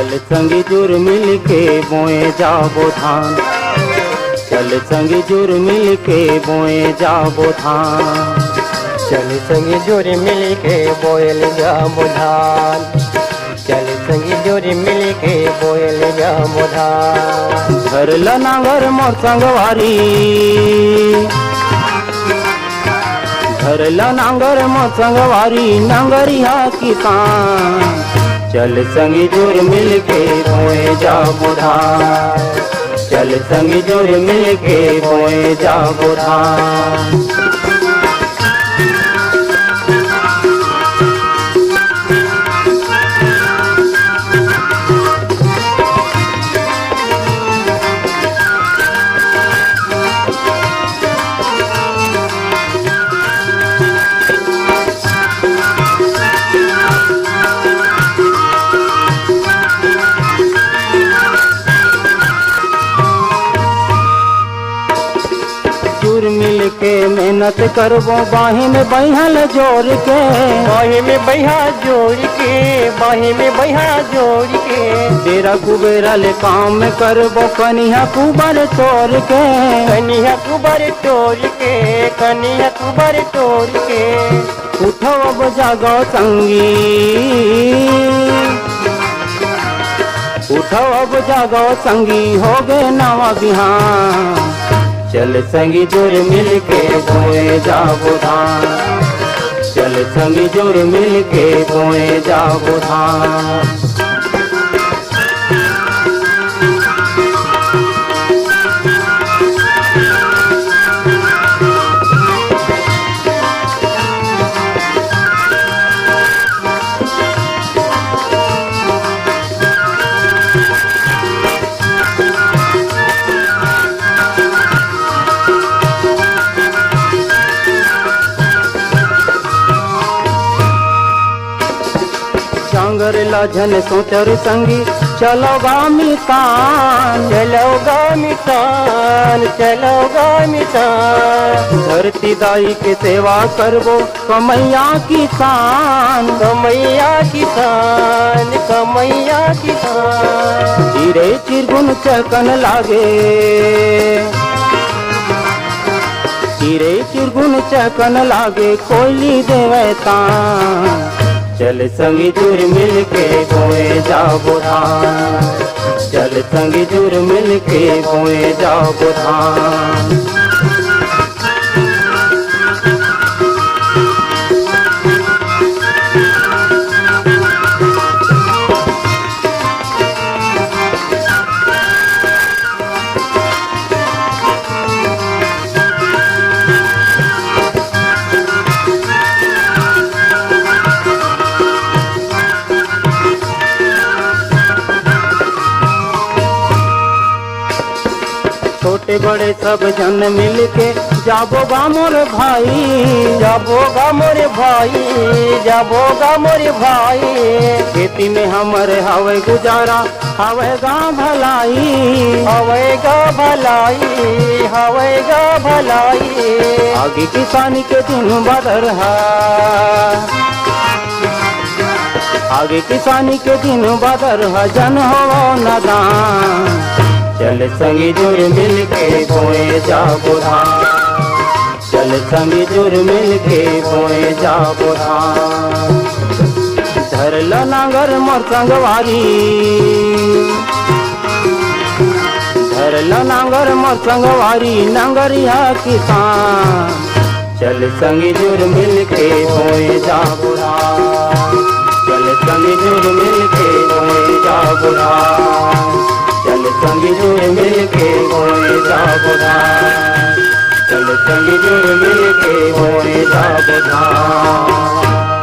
चल संगी जुर मिल के बोए जाबो धान, चल संगी जुर मिल के बोए जाबो धान। चल संगी जोरी मिल के बोयल जाबो धान, चल संगी जोरी मिल के बोयल जाबो धान। धरला नांगर मोर संगवारी, धरला नांगर मोर संगवारी, नांगरिया किसान। चल संगी जोर मिल के बोए जाबो धान, चल संगी जोर मिल के बोए जाबो धान। मिल के मेहनत करबो बाही में बहिल जोड़ के, बाही में बहिया जोड़ के, बाही में बहिया जोड़ के। तेरा कुबेरा ले काम करबो कनिया कुबर तोड़ के, कनिया कुबर तोड़ के, कनिया कुबर तोड़ के। उठो अब जागो संगी, उठो अब जागो संगी, हो गए नवा बिहान। चल संगी जोर मिल के बोए जाबो धान, चल संगी जोर मिल के बोए जाबो धान। डांगर लाझन सोचर संगी, चलो गा मितान, चलो गा मितान, चलो गा मितान। धरती दाई के सेवा करबो कमैया किसान, कमैया किसान, कमैया किसान। चिरे चिरगुन चकन लागे, चिरे चिरगुन चकन लागे, कोयली देवे तान। चल संगी जुर मिल के बोए जाबो धान, चल संगी जुर मिल के बोए जाबो धान। छोटे बड़े सब जन मिल के जाबो गा मोर भाई, जाबो गा मोरे भाई, जाबो गा मोरे भाई। खेती में हमारे हवे गुजारा, हवे गा भलाई, हवे गा भलाई, हवे गा भलाई। आगे किसानी के दिन बदर है, आगे किसानी के दिन बदर है, जन हो नदान। चल संगी जुर मिल के बोए जाबो धान, चल संगी जुर मिल के बोए जाबो धान। धरला नांगर मोर संगवारी, धरला नांगर मोर संगवारी, नांगरिया किसान। चल संगी जुर मिल के बोए जाबो धान, चल संगी जुर मिल के बोए जाबो धान, चल संगी जुर मिल के बोए जाबो धान, चल संगी जुर मिल के बोए जाबो धान।